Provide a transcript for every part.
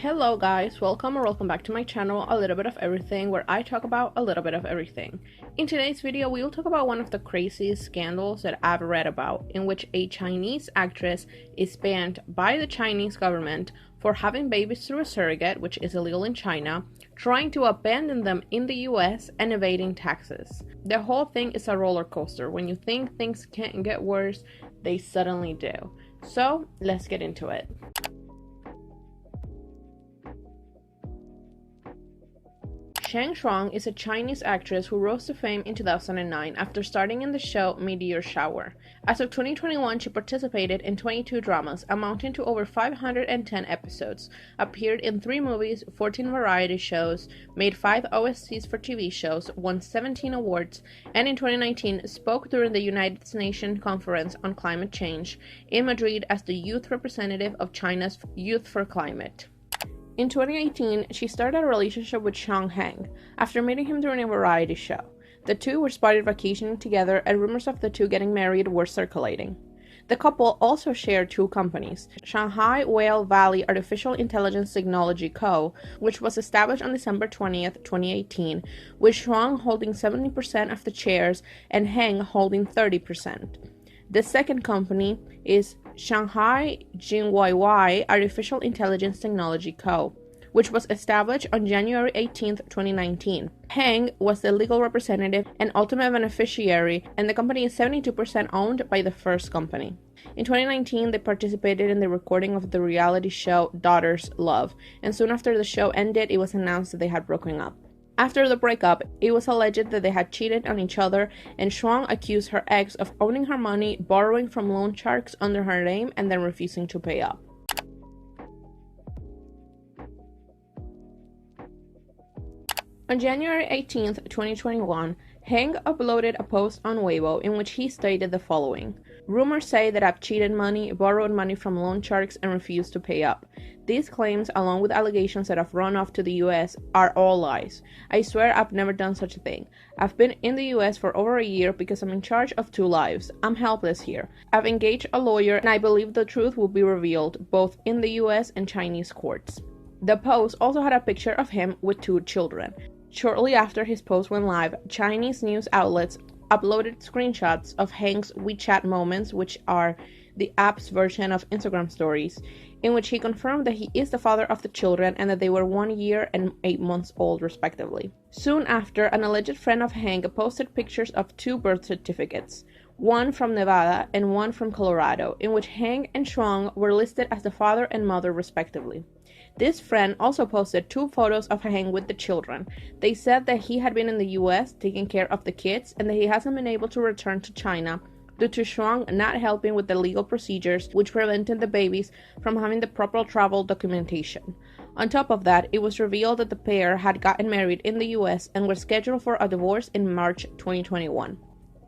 Hello guys, welcome or welcome back to my channel, A Little Bit of Everything, where I talk about a little bit of everything. In today's video, we will talk about one of the craziest scandals that I've read about, in which a Chinese actress is banned by the Chinese government for having babies through a surrogate, which is illegal in China, trying to abandon them in the US, and evading taxes. The whole thing is a roller coaster. When you think things can't get worse, they suddenly do. So, let's get into it. Zheng Shuang is a Chinese actress who rose to fame in 2009 after starting in the show Meteor Shower. As of 2021, she participated in 22 dramas, amounting to over 510 episodes, appeared in 3 movies, 14 variety shows, made 5 OSTs for TV shows, won 17 awards, and in 2019 spoke during the United Nations Conference on Climate Change in Madrid as the youth representative of China's Youth for Climate. In 2018, she started a relationship with Heng after meeting him during a variety show. The two were spotted vacationing together, and rumors of the two getting married were circulating. The couple also shared 2 companies, Shanghai Whale Valley Artificial Intelligence Technology Co., which was established on December 20th, 2018, with Shuang holding 70% of the shares and Heng holding 30%. The second company is Shanghai Jing Artificial Intelligence Technology Co., which was established on January 18, 2019. Heng was the legal representative and ultimate beneficiary, and the company is 72% owned by the first company. In 2019, they participated in the recording of the reality show Daughter's Love, and soon after the show ended, it was announced that they had broken up. After the breakup, it was alleged that they had cheated on each other, and Shuang accused her ex of owning her money, borrowing from loan sharks under her name, and then refusing to pay up. On January 18, 2021, Heng uploaded a post on Weibo in which he stated the following: "Rumors say that I've cheated money, borrowed money from loan sharks, and refused to pay up. These claims, along with allegations that I've run off to the US, are all lies. I swear I've never done such a thing. I've been in the US for over a year because I'm in charge of 2 lives. I'm helpless here. I've engaged a lawyer, and I believe the truth will be revealed, both in the US and Chinese courts." The post also had a picture of him with 2 children. Shortly after his post went live, Chinese news outlets uploaded screenshots of Heng's WeChat moments, which are the app's version of Instagram stories, in which he confirmed that he is the father of the children and that they were 1 year and 8 months old respectively. Soon after, an alleged friend of Heng posted pictures of 2 birth certificates, one from Nevada and one from Colorado, in which Heng and Shuang were listed as the father and mother respectively. This friend also posted 2 photos of Heng with the children. They said that he had been in the US taking care of the kids and that he hasn't been able to return to China due to Shuang not helping with the legal procedures which prevented the babies from having the proper travel documentation. On top of that, it was revealed that the pair had gotten married in the US and were scheduled for a divorce in March 2021.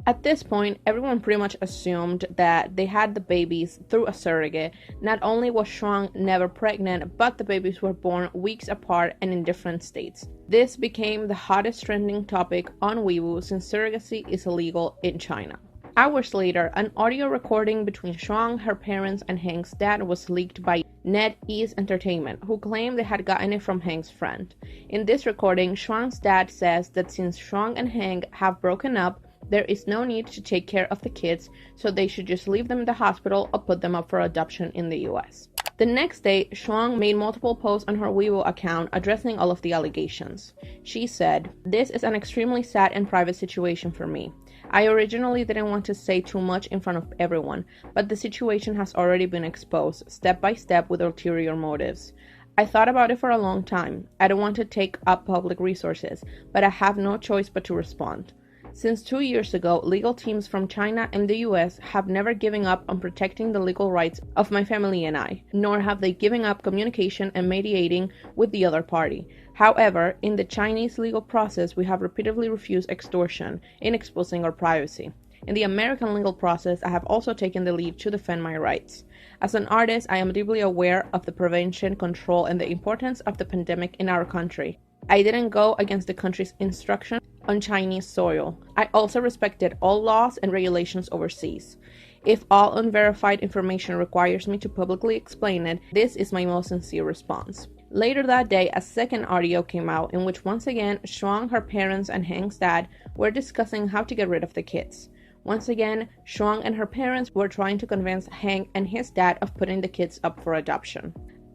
At this point, everyone pretty much assumed that they had the babies through a surrogate. Not only was Shuang never pregnant, but the babies were born weeks apart and in different states. This became the hottest trending topic on Weibo since surrogacy is illegal in China. Hours later, an audio recording between Shuang, her parents, and Heng's dad was leaked by NetEase Entertainment, who claimed they had gotten it from Heng's friend. In this recording, Shuang's dad says that since Shuang and Heng have broken up, there is no need to take care of the kids, so they should just leave them in the hospital or put them up for adoption in the US. The next day, Shuang made multiple posts on her Weibo account addressing all of the allegations. She said, "This is an extremely sad and private situation for me. I originally didn't want to say too much in front of everyone, but the situation has already been exposed, step by step, with ulterior motives. I thought about it for a long time. I don't want to take up public resources, but I have no choice but to respond. Since 2 years ago, legal teams from China and the US have never given up on protecting the legal rights of my family and I, nor have they given up communication and mediating with the other party. However, in the Chinese legal process, we have repeatedly refused extortion in exposing our privacy. In the American legal process, I have also taken the lead to defend my rights. As an artist, I am deeply aware of the prevention, control, and the importance of the pandemic in our country. I didn't go against the country's instruction on Chinese soil. I also respected all laws and regulations overseas. If all unverified information requires me to publicly explain it, this is my most sincere response. Later that day, a second audio came out in which once again Shuang, her parents, and Heng's dad were discussing how to get rid of the kids. Once again, Shuang and her parents were trying to convince Heng and his dad of putting the kids up for adoption.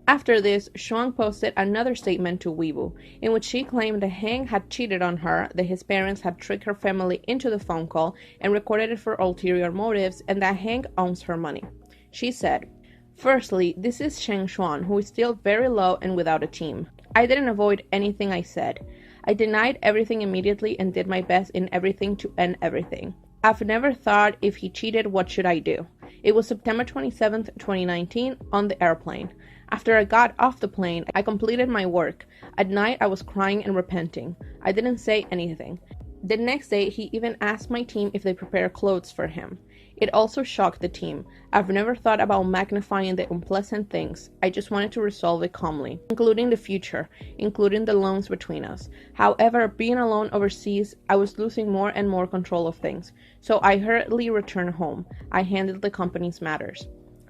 After this, Shuang posted another statement to Weibo, in which she claimed that Heng had cheated on her, that his parents had tricked her family into the phone call and recorded it for ulterior motives, and that Heng owns her money. She said, "Firstly, this is Zheng Shuang, who is still very low and without a team. I didn't avoid anything I said. I denied everything immediately and did my best in everything to end everything. I've never thought if he cheated, what should I do?" It was September 27th, 2019, on the airplane. After I got off the plane, I completed my work. At night, I was crying and repenting. I didn't say anything. The next day, he even asked my team if they prepare clothes for him. It also shocked the team. I've never thought about magnifying the unpleasant things. I just wanted to resolve it calmly, including the future, including the loans between us. However, being alone overseas, I was losing more and more control of things. So I hurriedly returned home. I handled the company's matters.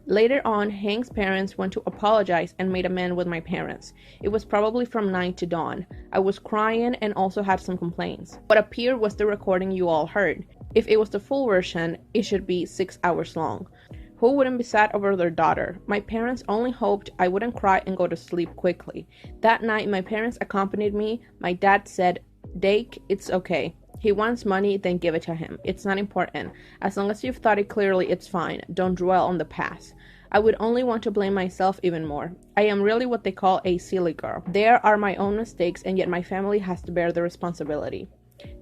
Later on, Heng's parents went to apologize and made amends with my parents. It was probably from night to dawn. I was crying and also had some complaints. What appeared was the recording you all heard. If it was the full version, it should be 6 hours long. Who wouldn't be sad over their daughter? My parents only hoped I wouldn't cry and go to sleep quickly. That night, my parents accompanied me. My dad said, "Dake, it's okay. He wants money, then give it to him. It's not important. As long as you've thought it clearly, it's fine. Don't dwell on the past." I would only want to blame myself even more. I am really what they call a silly girl. There are my own mistakes, and yet my family has to bear the responsibility.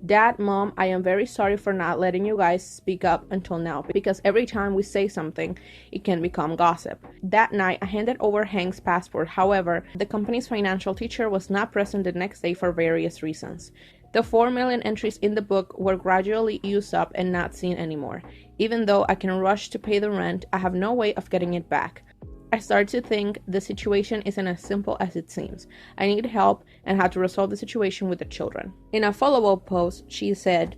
Dad, Mom, I am very sorry for not letting you guys speak up until now, because every time we say something, it can become gossip. That night, I handed over Heng's passport. However, the company's financial teacher was not present the next day for various reasons. The 4 million entries in the book were gradually used up and not seen anymore. Even though I can rush to pay the rent, I have no way of getting it back. I started to think the situation isn't as simple as it seems. I need help and how to resolve the situation with the children. In a follow-up post, she said,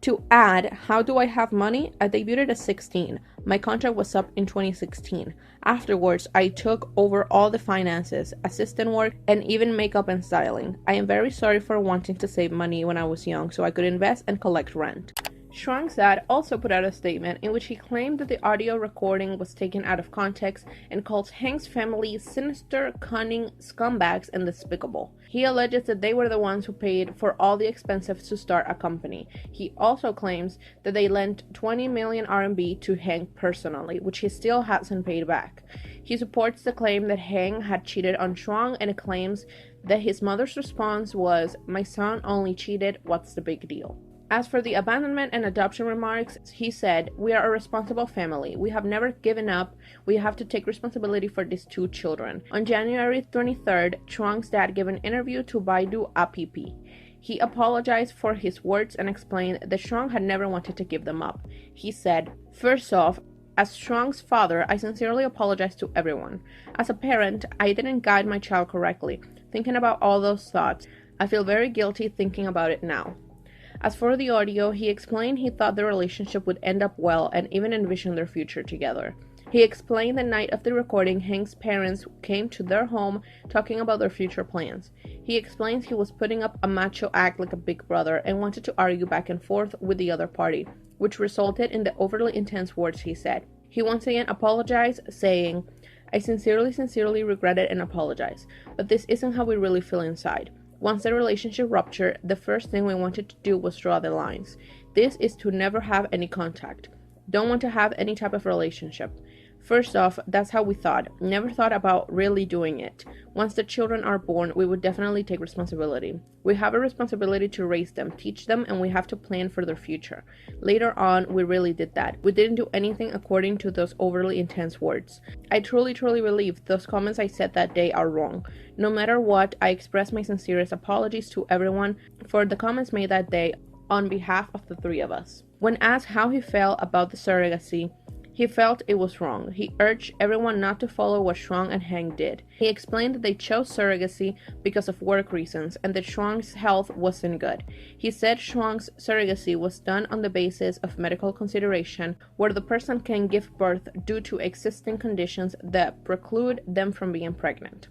"To add, how do I have money? I debuted at 16. My contract was up in 2016. Afterwards, I took over all the finances, assistant work, and even makeup and styling. I am very sorry for wanting to save money when I was young so I could invest and collect rent." Shuang's dad also put out a statement in which he claimed that the audio recording was taken out of context and calls Heng's family sinister, cunning, scumbags, and despicable. He alleges that they were the ones who paid for all the expenses to start a company. He also claims that they lent 20 million RMB to Heng personally, which he still hasn't paid back. He supports the claim that Heng had cheated on Shuang and claims that his mother's response was, "My son only cheated, what's the big deal?" As for the abandonment and adoption remarks, he said, "We are a responsible family. We have never given up. We have to take responsibility for these 2 children." On January 23rd, Chuang's dad gave an interview to Baidu App. He apologized for his words and explained that Shuang had never wanted to give them up. He said, "First off, as Shuang's father, I sincerely apologize to everyone. As a parent, I didn't guide my child correctly. Thinking about all those thoughts, I feel very guilty thinking about it now." As for the audio, he explained he thought the relationship would end up well and even envisioned their future together. He explained the night of the recording, Heng's parents came to their home talking about their future plans. He explains he was putting up a macho act like a big brother and wanted to argue back and forth with the other party, which resulted in the overly intense words he said. He once again apologized, saying, "I sincerely regret it and apologize, but this isn't how we really feel inside. Once the relationship ruptured, the first thing we wanted to do was draw the lines. This is to never have any contact. Don't want to have any type of relationship. First off, that's how we thought. Never thought about really doing it. Once the children are born, we would definitely take responsibility. We have a responsibility to raise them, teach them, and we have to plan for their future. Later on, we really did that. We didn't do anything according to those overly intense words. I truly believe those comments I said that day are wrong. No matter what, I express my sincerest apologies to everyone for the comments made that day on behalf of the 3 of us." When asked how he felt about the surrogacy, he felt it was wrong. He urged everyone not to follow what Shuang and Heng did. He explained that they chose surrogacy because of work reasons and that Shuang's health wasn't good. He said Shuang's surrogacy was done on the basis of medical consideration, where the person can give birth due to existing conditions that preclude them from being pregnant.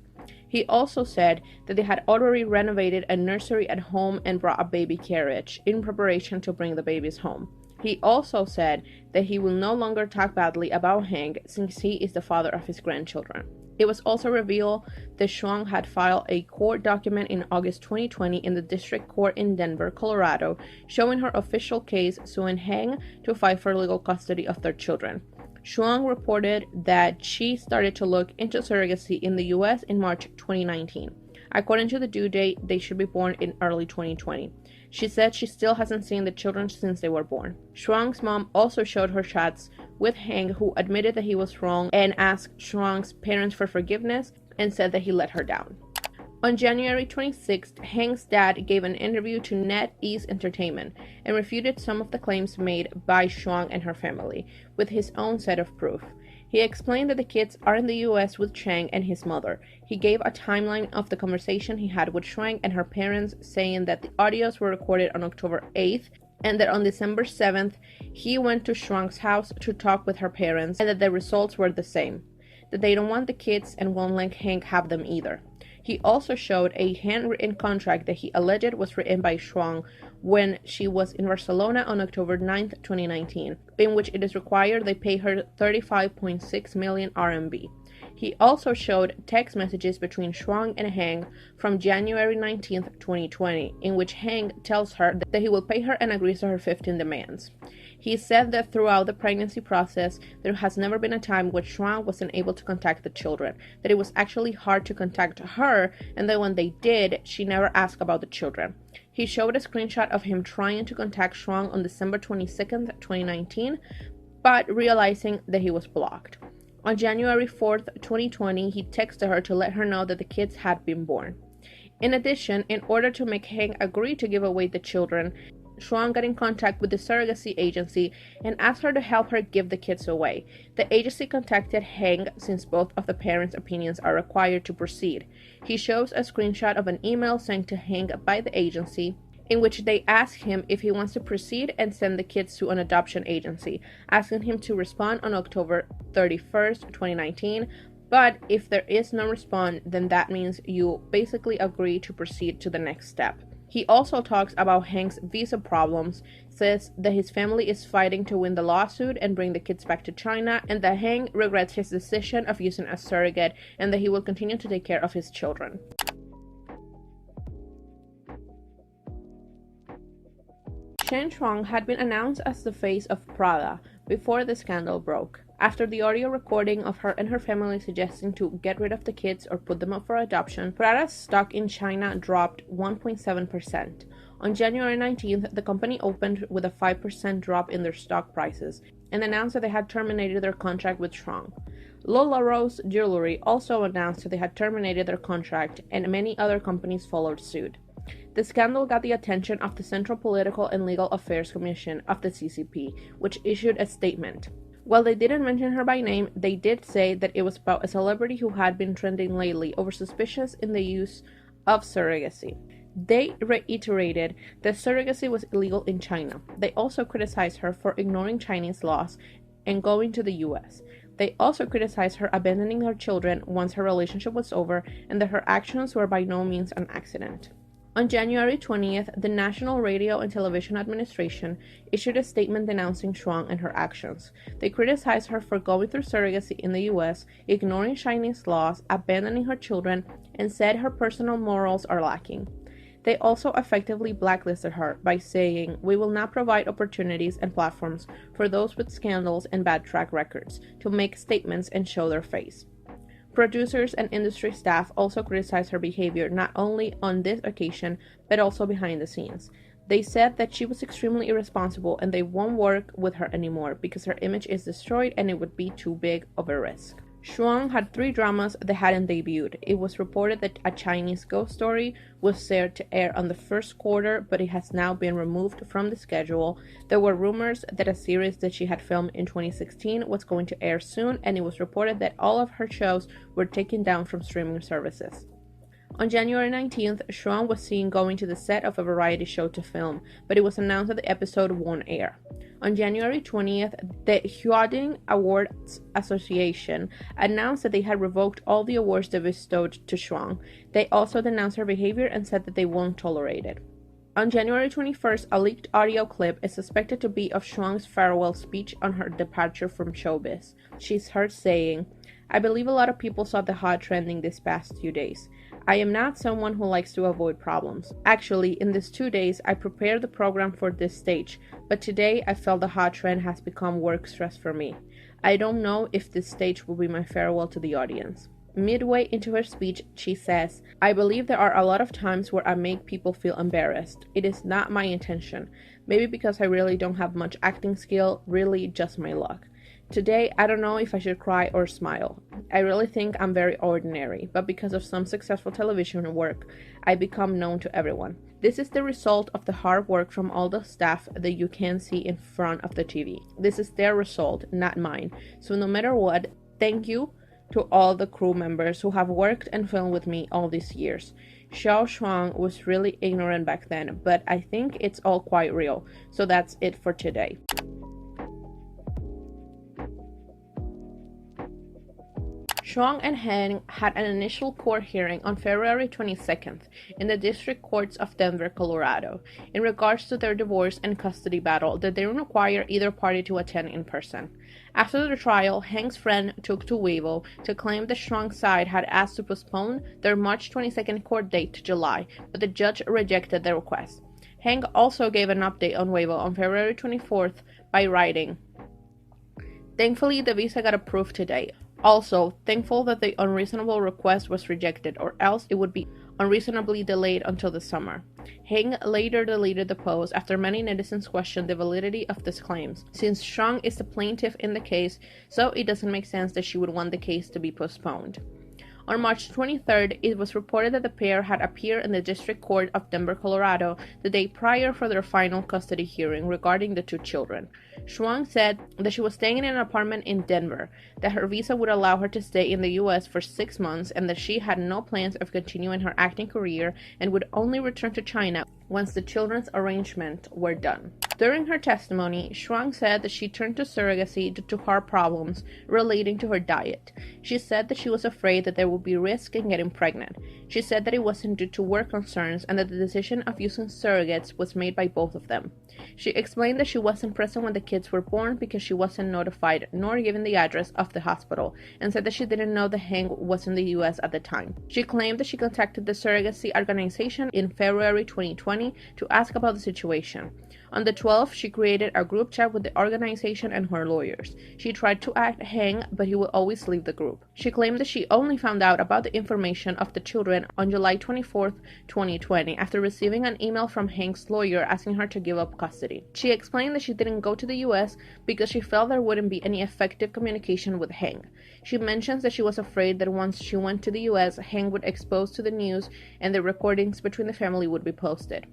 He also said that they had already renovated a nursery at home and brought a baby carriage in preparation to bring the babies home. He also said that he will no longer talk badly about Heng since he is the father of his grandchildren. It was also revealed that Shuang had filed a court document in August 2020 in the district court in Denver, Colorado, showing her official case suing Heng to fight for legal custody of their children. Shuang reported that she started to look into surrogacy in the US in March 2019. According to the due date, they should be born in early 2020. She said she still hasn't seen the children since they were born. Shuang's mom also showed her chats with Heng, who admitted that he was wrong and asked Shuang's parents for forgiveness and said that he let her down. On January 26th, Heng's dad gave an interview to NetEase Entertainment and refuted some of the claims made by Shuang and her family with his own set of proof. He explained that the kids are in the US with Zhang and his mother. He gave a timeline of the conversation he had with Shuang and her parents, saying that the audios were recorded on October 8th and that on December 7th, he went to Shuang's house to talk with her parents and that the results were the same, that they don't want the kids and won't let Heng have them either. He also showed a handwritten contract that he alleged was written by Shuang when she was in Barcelona on October 9, 2019, in which it is required they pay her 35.6 million RMB. He also showed text messages between Shuang and Heng from January 19, 2020, in which Heng tells her that he will pay her and agrees to her 15 demands. He said that throughout the pregnancy process, there has never been a time when Shuang wasn't able to contact the children, that it was actually hard to contact her, and that when they did, she never asked about the children. He showed a screenshot of him trying to contact Shuang on December 22nd, 2019, but realizing that he was blocked. On January 4th, 2020, he texted her to let her know that the kids had been born. In addition, in order to make Heng agree to give away the children, Shuang got in contact with the surrogacy agency and asked her to help her give the kids away. The agency contacted Heng since both of the parents' opinions are required to proceed. He shows a screenshot of an email sent to Heng by the agency, in which they ask him if he wants to proceed and send the kids to an adoption agency, asking him to respond on October 31st, 2019. But if there is no response, then that means you basically agree to proceed to the next step. He also talks about Heng's visa problems, says that his family is fighting to win the lawsuit and bring the kids back to China, and that Heng regrets his decision of using a surrogate and that he will continue to take care of his children. Zheng Shuang had been announced as the face of Prada before the scandal broke, after the audio recording of her and her family suggesting to get rid of the kids or put them up for adoption. Prada's stock in China dropped 1.7%. On January 19th, the company opened with a 5% drop in their stock prices and announced that they had terminated their contract with Zhang. Lola Rose Jewelry also announced that they had terminated their contract, and many other companies followed suit. The scandal got the attention of the Central Political and Legal Affairs Commission of the CCP, which issued a statement. While they didn't mention her by name, they did say that it was about a celebrity who had been trending lately over suspicions in the use of surrogacy. They reiterated that surrogacy was illegal in China. They also criticized her for ignoring Chinese laws and going to the US. They also criticized her abandoning her children once her relationship was over, and that her actions were by no means an accident. On January 20th, the National Radio and Television Administration issued a statement denouncing Shuang and her actions. They criticized her for going through surrogacy in the US, ignoring Chinese laws, abandoning her children, and said her personal morals are lacking. They also effectively blacklisted her by saying, "We will not provide opportunities and platforms for those with scandals and bad track records to make statements and show their face." Producers and industry staff also criticized her behavior not only on this occasion, but also behind the scenes. They said that she was extremely irresponsible and they won't work with her anymore because her image is destroyed and it would be too big of a risk. Shuang had 3 dramas that hadn't debuted. It was reported that a Chinese ghost story was set to air on the first quarter, but it has now been removed from the schedule. There were rumors that a series that she had filmed in 2016 was going to air soon, and it was reported that all of her shows were taken down from streaming services. On January 19th, Shuang was seen going to the set of a variety show to film, but it was announced that the episode won't air. On January 20th, the Huading Awards Association announced that they had revoked all the awards they bestowed to Shuang. They also denounced her behavior and said that they won't tolerate it. On January 21st, a leaked audio clip is suspected to be of Shuang's farewell speech on her departure from showbiz. She's heard saying, "I believe a lot of people saw the hot trending this past few days. I am not someone who likes to avoid problems. Actually, in these 2 days, I prepared the program for this stage, but today I felt the hot trend has become work stress for me. I don't know if this stage will be my farewell to the audience." Midway into her speech, she says, "I believe there are a lot of times where I make people feel embarrassed. It is not my intention. Maybe because I really don't have much acting skill, really just my luck. Today, I don't know if I should cry or smile. I really think I'm very ordinary, but because of some successful television work, I become known to everyone. This is the result of the hard work from all the staff that you can see in front of the TV. This is their result, not mine. So no matter what, thank you to all the crew members who have worked and filmed with me all these years. Xiao Shuang was really ignorant back then, but I think it's all quite real. So that's it for today." Shuang and Heng had an initial court hearing on February 22nd in the District Courts of Denver, Colorado, in regards to their divorce and custody battle that didn't require either party to attend in person. After the trial, Heng's friend took to Weibo to claim the Shuang side had asked to postpone their March 22nd court date to July, but the judge rejected the request. Heng also gave an update on Weibo on February 24th by writing, "Thankfully, the visa got approved today. Also, thankful that the unreasonable request was rejected, or else it would be unreasonably delayed until the summer." Heng later deleted the post after many netizens questioned the validity of these claims, since Zhang is the plaintiff in the case, so it doesn't make sense that she would want the case to be postponed. On March 23rd, it was reported that the pair had appeared in the District Court of Denver, Colorado, the day prior for their final custody hearing regarding the 2 children. Shuang said that she was staying in an apartment in Denver, that her visa would allow her to stay in the U.S. for 6 months, and that she had no plans of continuing her acting career and would only return to China once the children's arrangement were done. During her testimony, Shuang said that she turned to surrogacy due to heart problems relating to her diet. She said that she was afraid that there would be risk in getting pregnant. She said that it wasn't due to work concerns and that the decision of using surrogates was made by both of them. She explained that she wasn't present when the kids were born because she wasn't notified nor given the address of the hospital, and said that she didn't know that Heng was in the U.S. at the time. She claimed that she contacted the surrogacy organization in February 2020 to ask about the situation. On the 12th, she created a group chat with the organization and her lawyers. She tried to add Heng, but he would always leave the group. She claimed that she only found out about the information of the children on July 24th, 2020, after receiving an email from Heng's lawyer asking her to give up custody. She explained that she didn't go to the U.S. because she felt there wouldn't be any effective communication with Heng. She mentions that she was afraid that once she went to the U.S., Heng would expose to the news and the recordings between the family would be posted.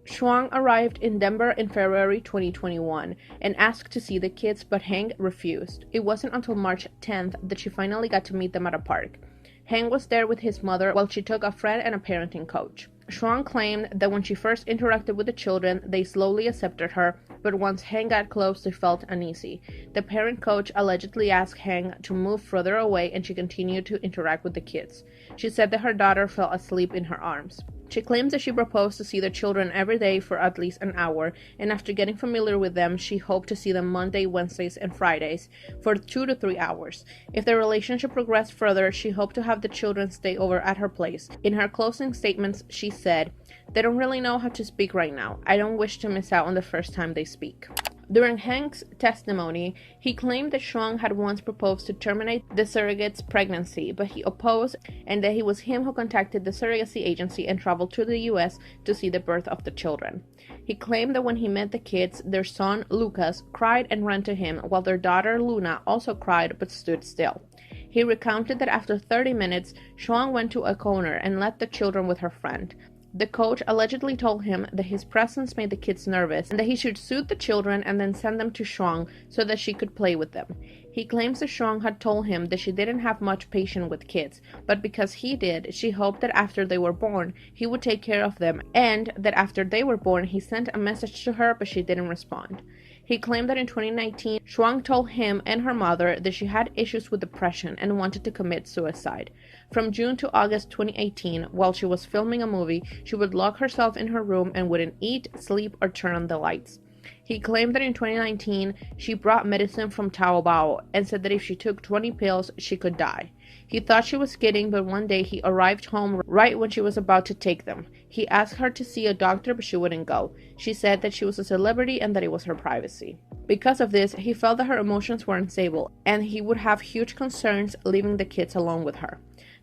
Shuang arrived in Denver in February 2021 and asked to see the kids, but Heng refused. It wasn't until March 10th that she finally got to meet them at a park. Heng was there with his mother while she took a friend and a parenting coach. Shuang claimed that when she first interacted with the children, they slowly accepted her, but once Heng got close, they felt uneasy. The parent coach allegedly asked Heng to move further away, and she continued to interact with the kids. She said that her daughter fell asleep in her arms. She claims that she proposed to see the children every day for at least an hour, and after getting familiar with them, she hoped to see them Monday, Wednesdays, and Fridays for 2 to 3 hours. If the relationship progressed further, she hoped to have the children stay over at her place. In her closing statements, she said, "They don't really know how to speak right now. I don't wish to miss out on the first time they speak." During Heng's testimony, he claimed that Shuang had once proposed to terminate the surrogate's pregnancy, but he opposed, and that it was him who contacted the surrogacy agency and traveled to the U.S. to see the birth of the children. He claimed that when he met the kids, their son, Lucas, cried and ran to him, while their daughter, Luna, also cried but stood still. He recounted that after 30 minutes, Shuang went to a corner and left the children with her friend. The coach allegedly told him that his presence made the kids nervous and that he should soothe the children and then send them to Shuang so that she could play with them. He claims that Shuang had told him that she didn't have much patience with kids, but because he did, she hoped that after they were born, he would take care of them, and that after they were born, he sent a message to her, but she didn't respond. He claimed that in 2019, Shuang told him and her mother that she had issues with depression and wanted to commit suicide. From June to August 2018, while she was filming a movie, she would lock herself in her room and wouldn't eat, sleep, or turn on the lights. He claimed that in 2019, she brought medicine from Taobao and said that if she took 20 pills, she could die. He thought she was kidding, but one day he arrived home right when she was about to take them. He asked her to see a doctor, but she wouldn't go. She said that she was a celebrity and that it was her privacy. Because of this, he felt that her emotions were unstable, and he would have huge concerns leaving the kids alone with her.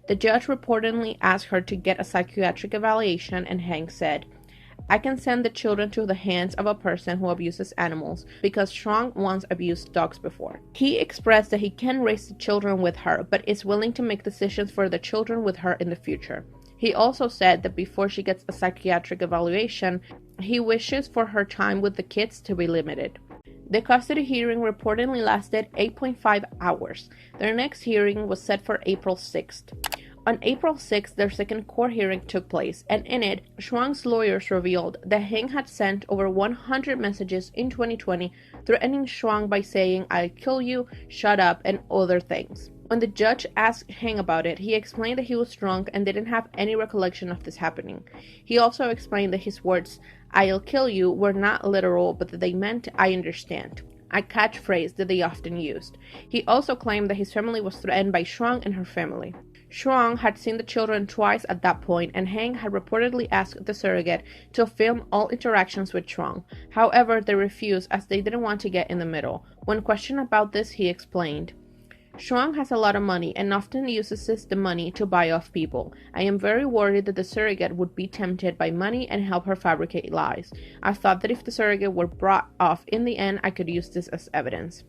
The judge reportedly asked her to get a psychiatric evaluation, and Heng said, "I can send the children to the hands of a person who abuses animals because Zhang once abused dogs before." He expressed that he can raise the children with her, but is willing to make decisions for the children with her in the future. He also said that before she gets a psychiatric evaluation, he wishes for her time with the kids to be limited. The custody hearing reportedly lasted 8.5 hours. Their next hearing was set for April 6th. On April 6th, their second court hearing took place, and in it, Shuang's lawyers revealed that Heng had sent over 100 messages in 2020 threatening Shuang by saying, "I'll kill you, shut up," and other things. When the judge asked Heng about it, he explained that he was drunk and didn't have any recollection of this happening. He also explained that his words, "I'll kill you," were not literal, but that they meant "I understand," a catchphrase that they often used. He also claimed that his family was threatened by Shuang and her family. Shuang had seen the children twice at that point, and Heng had reportedly asked the surrogate to film all interactions with Shuang. However, they refused as they didn't want to get in the middle. When questioned about this, he explained, "Shuang has a lot of money and often uses the money to buy off people. I am very worried that the surrogate would be tempted by money and help her fabricate lies. I thought that if the surrogate were brought off in the end, I could use this as evidence."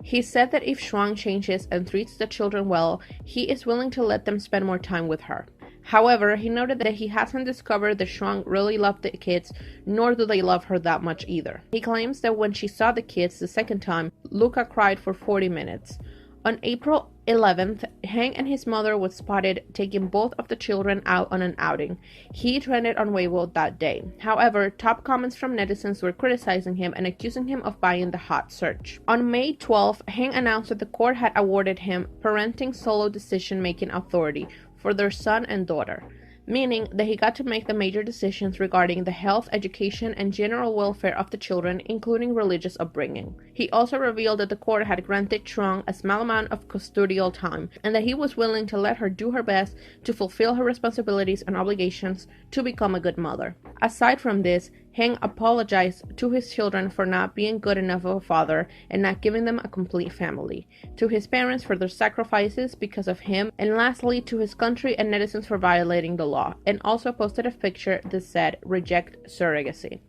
He said that if Shuang changes and treats the children well, he is willing to let them spend more time with her. However, he noted that he hasn't discovered that Shuang really loved the kids, nor do they love her that much either. He claims that when she saw the kids the second time, Luca cried for 40 minutes. On April 11th, Heng and his mother was spotted taking both of the children out on an outing. He trended on Weibo that day. However, top comments from netizens were criticizing him and accusing him of buying the hot search. On May 12th, Heng announced that the court had awarded him parenting solo decision-making authority for their son and daughter, meaning that he got to make the major decisions regarding the health, education, and general welfare of the children, including religious upbringing. He also revealed that the court had granted Zhang a small amount of custodial time, and that he was willing to let her do her best to fulfill her responsibilities and obligations to become a good mother. Aside from this, Heng apologized to his children for not being good enough of a father and not giving them a complete family, to his parents for their sacrifices because of him, and lastly to his country and netizens for violating the law, and also posted a picture that said, "Reject surrogacy."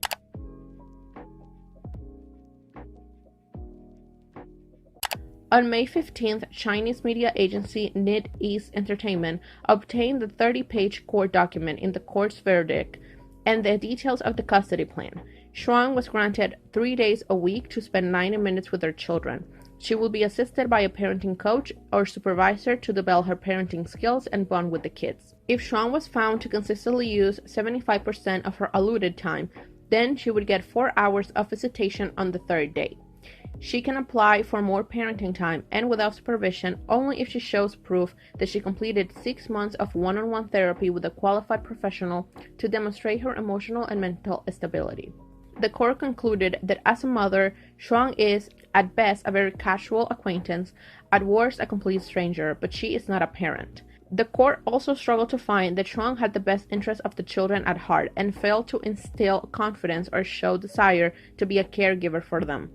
On May 15th, Chinese media agency NetEase Entertainment obtained the 30-page court document in the court's verdict and the details of the custody plan. Shuang was granted 3 days a week to spend 90 minutes with her children. She will be assisted by a parenting coach or supervisor to develop her parenting skills and bond with the kids. If Shuang was found to consistently use 75% of her allotted time, then she would get 4 hours of visitation on the third day. She can apply for more parenting time and without supervision only if she shows proof that she completed 6 months of one-on-one therapy with a qualified professional to demonstrate her emotional and mental stability. The court concluded that as a mother, Shuang is, at best, a very casual acquaintance, at worst a complete stranger, but she is not a parent. The court also struggled to find that Zhang had the best interests of the children at heart and failed to instill confidence or show desire to be a caregiver for them.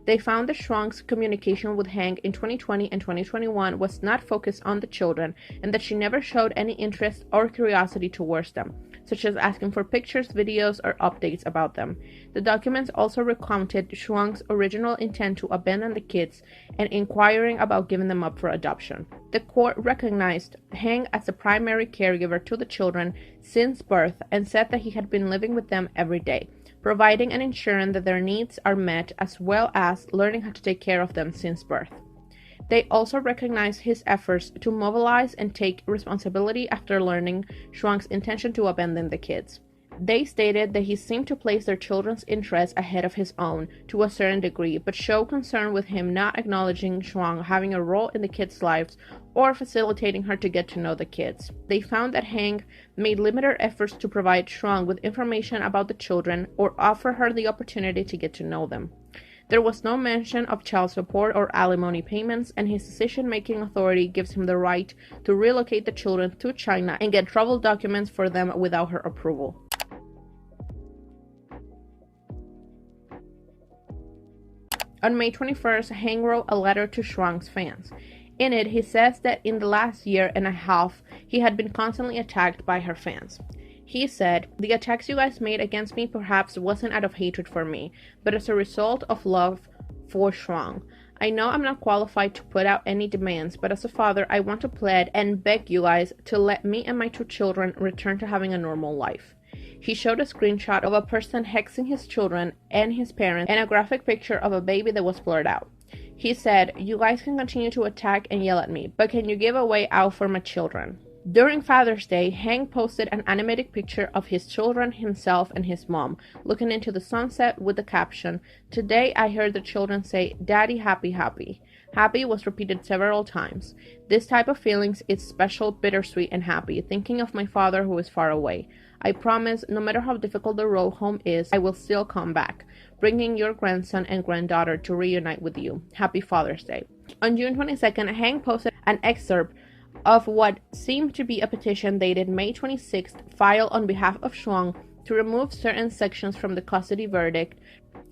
They found that Shuang's communication with Heng in 2020 and 2021 was not focused on the children, and that she never showed any interest or curiosity towards them, such as asking for pictures, videos, or updates about them. The documents also recounted Shuang's original intent to abandon the kids and inquiring about giving them up for adoption. The court recognized Heng as the primary caregiver to the children since birth and said that he had been living with them every day, providing and ensuring that their needs are met, as well as learning how to take care of them since birth. They also recognized his efforts to mobilize and take responsibility after learning Shuang's intention to abandon the kids. They stated that he seemed to place their children's interests ahead of his own to a certain degree, but showed concern with him not acknowledging Shuang having a role in the kids' lives or facilitating her to get to know the kids. They found that Heng made limited efforts to provide Shuang with information about the children or offer her the opportunity to get to know them. There was no mention of child support or alimony payments, and his decision-making authority gives him the right to relocate the children to China and get travel documents for them without her approval. On May 21st, Heng wrote a letter to Shuang's fans. In it, he says that in the last year and a half, he had been constantly attacked by her fans. He said, "The attacks you guys made against me perhaps wasn't out of hatred for me, but as a result of love for Shuang. I know I'm not qualified to put out any demands, but as a father, I want to plead and beg you guys to let me and my 2 children return to having a normal life." He showed a screenshot of a person hexing his children and his parents and a graphic picture of a baby that was blurred out. He said, "You guys can continue to attack and yell at me, but can you give a way out for my children?" During Father's Day, Heng posted an animated picture of his children, himself, and his mom, looking into the sunset with the caption, "Today I heard the children say, 'Daddy, happy, happy.'" Happy was repeated several times. This type of feelings is special, bittersweet, and happy, thinking of my father who is far away. I promise, no matter how difficult the road home is, I will still come back, bringing your grandson and granddaughter to reunite with you. Happy Father's Day. On June 22nd, Heng posted an excerpt of what seemed to be a petition dated May 26th, filed on behalf of Shuang to remove certain sections from the custody verdict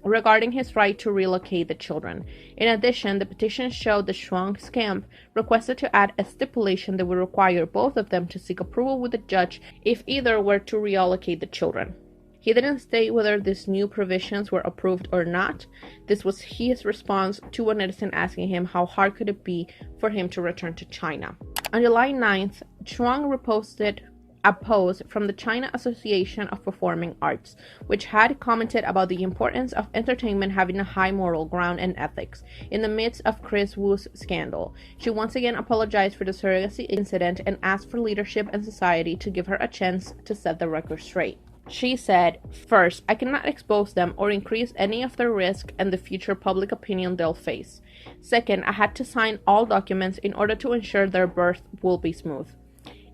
regarding his right to relocate the children. In addition, the petition showed that Shuang's camp requested to add a stipulation that would require both of them to seek approval with the judge if either were to reallocate the children. He didn't state whether these new provisions were approved or not. This was his response to a netizen asking him how hard could it be for him to return to China. On July 9th, Shuang reposted a post from the China Association of Performing Arts, which had commented about the importance of entertainment having a high moral ground and ethics in the midst of Chris Wu's scandal. She once again apologized for the surrogacy incident and asked for leadership and society to give her a chance to set the record straight. She said, "First, I cannot expose them or increase any of their risk and the future public opinion they'll face. Second, I had to sign all documents in order to ensure their birth will be smooth.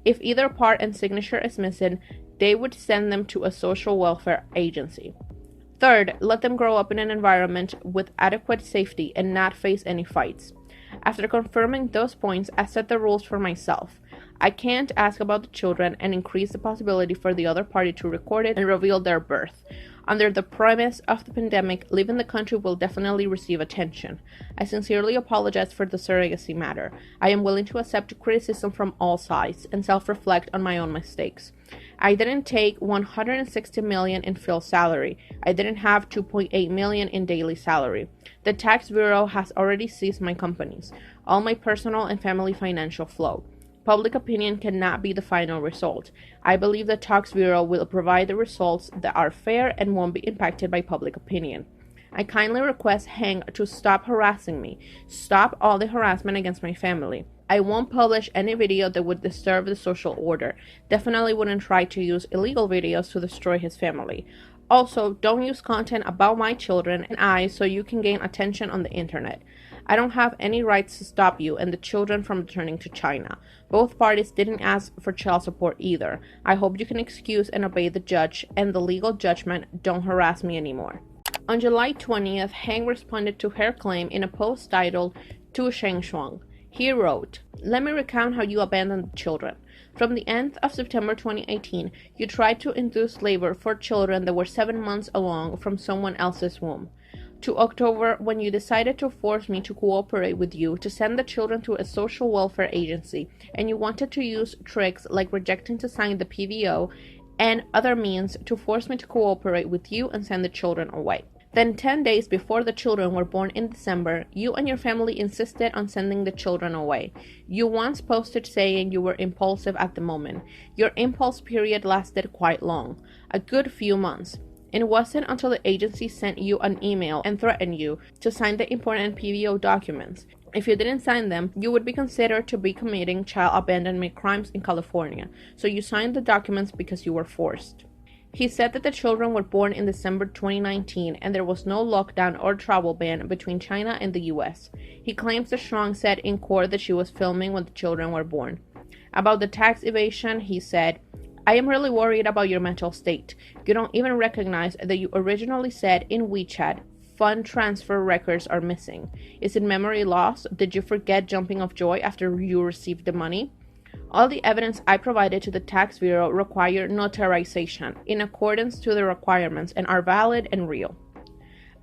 If either part and signature is missing, they would send them to a social welfare agency. Third, let them grow up in an environment with adequate safety and not face any fights. After confirming those points, I set the rules for myself. I can't ask about the children and increase the possibility for the other party to record it and reveal their birth. Under the premise of the pandemic, leaving the country will definitely receive attention. I sincerely apologize for the surrogacy matter. I am willing to accept criticism from all sides and self-reflect on my own mistakes. I didn't take $160 million in Phil's salary. I didn't have $2.8 million in daily salary. The tax bureau has already seized my companies, all my personal and family financial flow. Public opinion cannot be the final result. I believe the tax bureau will provide the results that are fair and won't be impacted by public opinion. I kindly request Heng to stop harassing me. Stop all the harassment against my family. I won't publish any video that would disturb the social order. Definitely wouldn't try to use illegal videos to destroy his family. Also, don't use content about my children and I so you can gain attention on the internet. I don't have any rights to stop you and the children from returning to China. Both parties didn't ask for child support either. I hope you can excuse and obey the judge and the legal judgment. Don't harass me anymore." On July 20th, Heng responded to her claim in a post titled, "To Zheng Shuang." He wrote, "Let me recount how you abandoned the children. From the end of September 2018, you tried to induce labor for children that were 7 months along from someone else's womb. to October, when you decided to force me to cooperate with you to send the children to a social welfare agency, and you wanted to use tricks like rejecting to sign the PVO and other means to force me to cooperate with you and send the children away. Then 10 days before the children were born in December, you and your family insisted on sending the children away. You once posted saying you were impulsive at the moment. Your impulse period lasted quite long, a good few months. It wasn't until the agency sent you an email and threatened you to sign the important PVO documents. If you didn't sign them, you would be considered to be committing child abandonment crimes in California, so you signed the documents because you were forced. He said that the children were born in December 2019 and there was no lockdown or travel ban between China and the US. He claims that Shuang said in court that she was filming when the children were born. About the tax evasion, he said, "I am really worried about your mental state. You don't even recognize that you originally said in WeChat, fund transfer records are missing. Is it memory loss? Did you forget jumping of joy after you received the money? All the evidence I provided to the tax bureau require notarization in accordance to the requirements and are valid and real."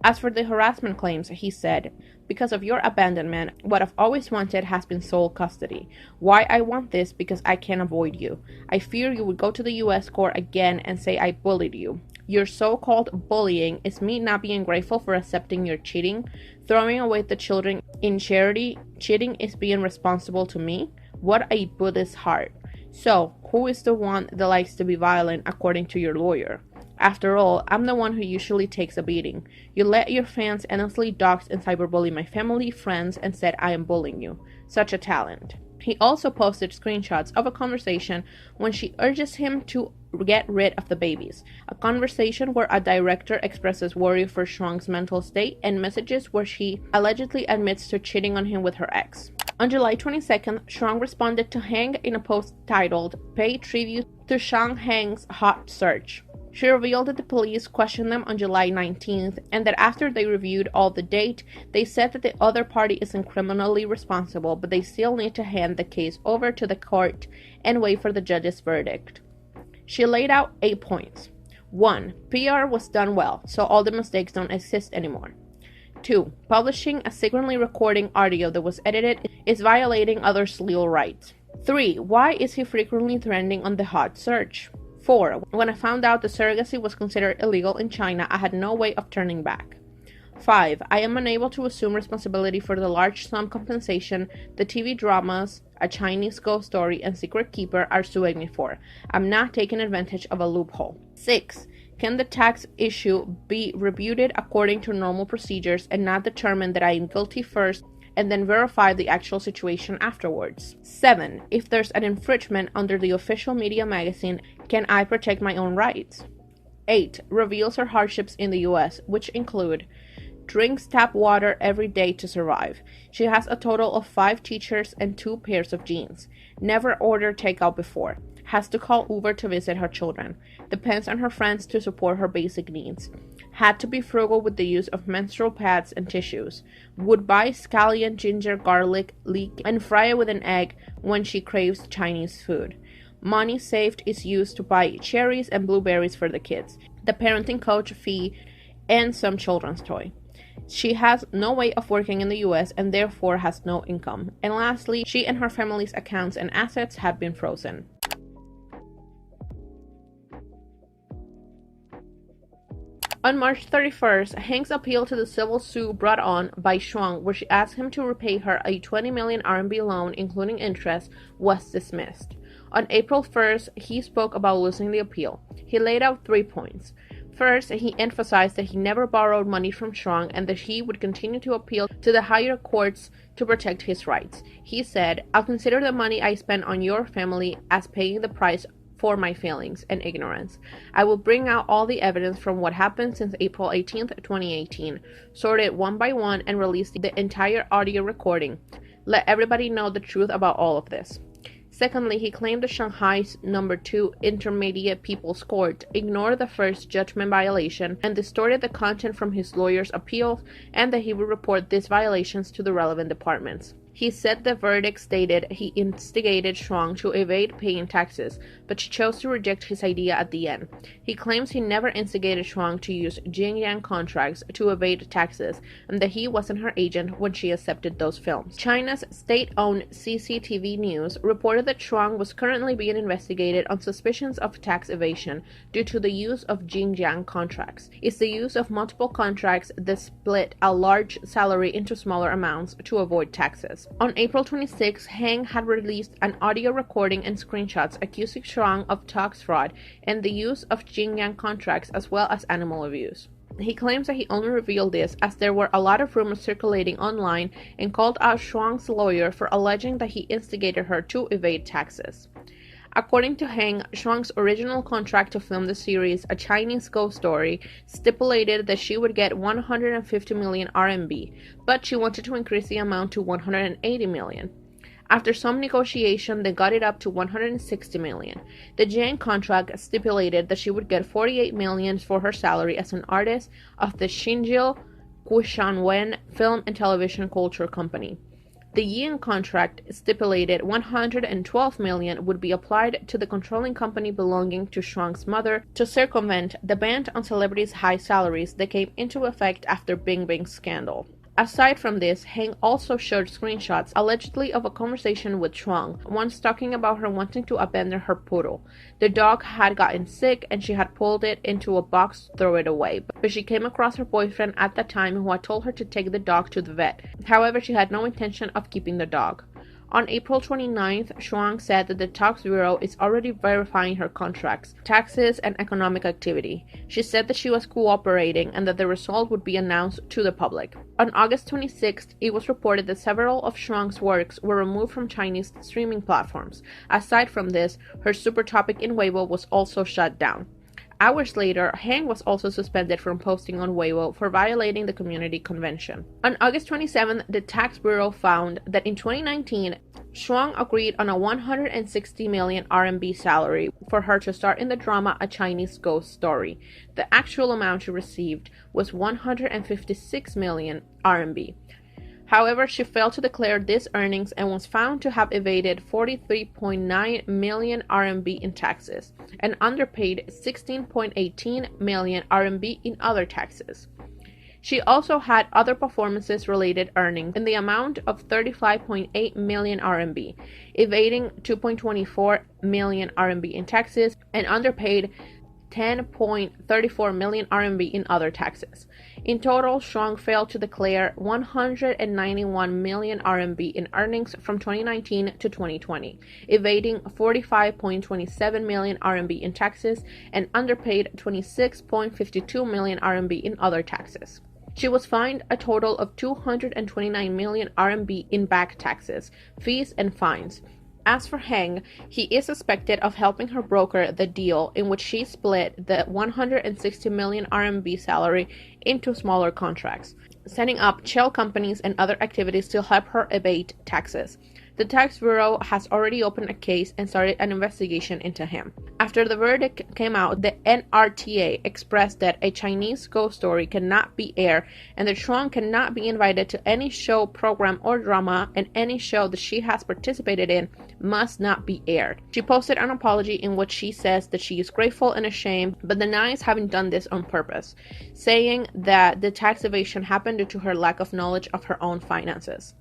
As for the harassment claims, he said, "Because of your abandonment, what I've always wanted has been sole custody. Why I want this? Because I can't avoid you. I fear you would go to the US court again and say I bullied you. Your so-called bullying is me not being grateful for accepting your cheating, throwing away the children in charity. Cheating is being responsible to me. What a Buddhist heart. So, who is the one that likes to be violent according to your lawyer? After all, I'm the one who usually takes a beating. You let your fans endlessly dox and cyberbully my family, friends, and said I am bullying you. Such a talent." He also posted screenshots of a conversation when she urges him to get rid of the babies. A conversation where a director expresses worry for Shuang's mental state and messages where she allegedly admits to cheating on him with her ex. On July 22nd, Shuang responded to Heng in a post titled, "Pay Tribute to Heng's Hot Search." She revealed that the police questioned them on July 19th and that after they reviewed all the data, they said that the other party isn't criminally responsible, but they still need to hand the case over to the court and wait for the judge's verdict. She laid out 8 points. 1. PR was done well, so all the mistakes don't exist anymore. 2. Publishing a secretly recording audio that was edited is violating others' legal rights. 3. Why is he frequently trending on the hot search? 4. When I found out the surrogacy was considered illegal in China, I had no way of turning back. 5. I am unable to assume responsibility for the large sum compensation the TV dramas A Chinese Ghost Story and Secret Keeper are suing me for. I'm not taking advantage of a loophole. 6. Can the tax issue be rebutted according to normal procedures and not determine that I am guilty first and then verify the actual situation afterwards? 7. If there's an infringement under the official media magazine, can I protect my own rights? 8. Reveals her hardships in the US, which include drinks tap water every day to survive. She has a total of 5 teachers and 2 pairs of jeans. Never ordered takeout before. Has to call Uber to visit her children. Depends on her friends to support her basic needs. Had to be frugal with the use of menstrual pads and tissues. Would buy scallion, ginger, garlic, leek, and fry it with an egg when she craves Chinese food. Money saved is used to buy cherries and blueberries for the kids, the parenting coach fee, and some children's toy. She has no way of working in the US and therefore has no income. And lastly, she and her family's accounts and assets have been frozen. On March 31st, Heng's appeal to the civil suit brought on by Shuang, where she asked him to repay her a 20 million RMB loan, including interest, was dismissed. On April 1st, he spoke about losing the appeal. He laid out 3 points. First, he emphasized that he never borrowed money from Shuang and that he would continue to appeal to the higher courts to protect his rights. He said, "I'll consider the money I spent on your family as paying the price for my failings and ignorance. I will bring out all the evidence from what happened since April 18th, 2018, sort it one by one and release the entire audio recording. Let everybody know the truth about all of this." Secondly, he claimed that Shanghai's No. 2 Intermediate People's Court ignored the first judgment violation and distorted the content from his lawyer's appeals, and that he would report these violations to the relevant departments. He said the verdict stated he instigated Shuang to evade paying taxes, but she chose to reject his idea at the end. He claims he never instigated Shuang to use Xinjiang contracts to evade taxes, and that he wasn't her agent when she accepted those films. China's state-owned CCTV News reported that Shuang was currently being investigated on suspicions of tax evasion due to the use of Xinjiang contracts. It's the use of multiple contracts that split a large salary into smaller amounts to avoid taxes. On April 26, Heng had released an audio recording and screenshots accusing Shuang of tax fraud and the use of Xinjiang contracts as well as animal abuse. He claims that he only revealed this as there were a lot of rumors circulating online and called out Shuang's lawyer for alleging that he instigated her to evade taxes. According to Heng, Shuang's original contract to film the series A Chinese Ghost Story stipulated that she would get 150 million RMB, but she wanted to increase the amount to 180 million. After some negotiation, they got it up to 160 million. The Zhang contract stipulated that she would get 48 million for her salary as an artist of the Xinjiang Guishanwen Film and Television Culture Company. The ying contract stipulated 112 million would be applied to the controlling company belonging to Shuang's mother to circumvent the ban on celebrities' high salaries that came into effect after Bing Bing's scandal. Aside from this, Heng also showed screenshots allegedly of a conversation with Shuang, once talking about her wanting to abandon her poodle. The dog had gotten sick and she had pulled it into a box to throw it away, but she came across her boyfriend at the time who had told her to take the dog to the vet. However, she had no intention of keeping the dog. On April 29th, Shuang said that the Tax Bureau is already verifying her contracts, taxes, and economic activity. She said that she was cooperating and that the result would be announced to the public. On August 26th, it was reported that several of Shuang's works were removed from Chinese streaming platforms. Aside from this, her super topic in Weibo was also shut down. Hours later, Heng was also suspended from posting on Weibo for violating the community convention. On August 27th, the Tax Bureau found that in 2019, Shuang agreed on a 160 million RMB salary for her to star in the drama A Chinese Ghost Story. The actual amount she received was 156 million RMB. However, she failed to declare these earnings and was found to have evaded 43.9 million RMB in taxes and underpaid 16.18 million RMB in other taxes. She also had other performances-related earnings in the amount of 35.8 million RMB, evading 2.24 million RMB in taxes and underpaid 10.34 million RMB in other taxes. In total, Shuang failed to declare 191 million RMB in earnings from 2019 to 2020, evading 45.27 million RMB in taxes and underpaid 26.52 million RMB in other taxes. She was fined a total of 229 million RMB in back taxes, fees, and fines. As for Heng, he is suspected of helping her broker the deal in which she split the 160 million RMB salary into smaller contracts, setting up shell companies and other activities to help her evade taxes. The Tax Bureau has already opened a case and started an investigation into him. After the verdict came out, the NRTA expressed that A Chinese Ghost Story cannot be aired and that Shuang cannot be invited to any show, program, or drama, and any show that she has participated in must not be aired. She posted an apology in which she says that she is grateful and ashamed, but denies having done this on purpose, saying that the tax evasion happened due to her lack of knowledge of her own finances.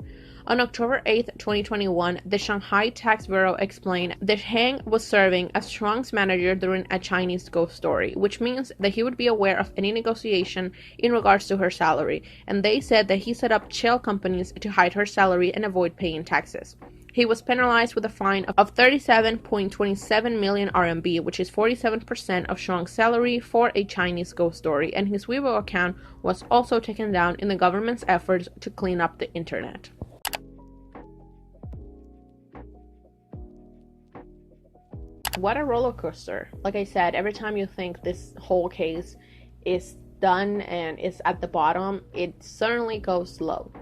On October 8, 2021, the Shanghai Tax Bureau explained that Heng was serving as Shuang's manager during A Chinese Ghost Story, which means that he would be aware of any negotiation in regards to her salary, and they said that he set up shell companies to hide her salary and avoid paying taxes. He was penalized with a fine of 37.27 million RMB, which is 47% of Shuang's salary for A Chinese Ghost Story, and his Weibo account was also taken down in the government's efforts to clean up the internet. What a roller coaster. Like I said, every time you think this whole case is done and is at the bottom, it suddenly goes low.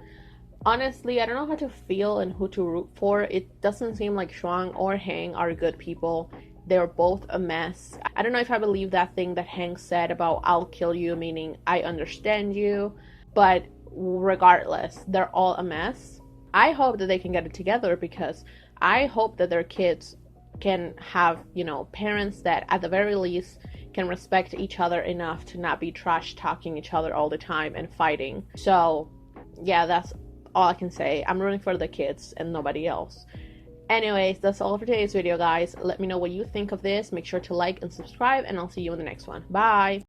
Honestly, I don't know how to feel and who to root for. It doesn't seem like Shuang or Heng are good people. They're both a mess. I don't know if I believe that thing that Heng said about I'll kill you, meaning I understand you. But regardless, they're all a mess. I hope that they can get it together, because I hope that their kids can have, you know, parents that at the very least can respect each other enough to not be trash talking each other all the time and fighting. So yeah, that's all I can say. I'm rooting for the kids and nobody else. Anyways, that's all for today's video, guys. Let me know what you think of this. Make sure to like and subscribe, and I'll see you in the next one. Bye!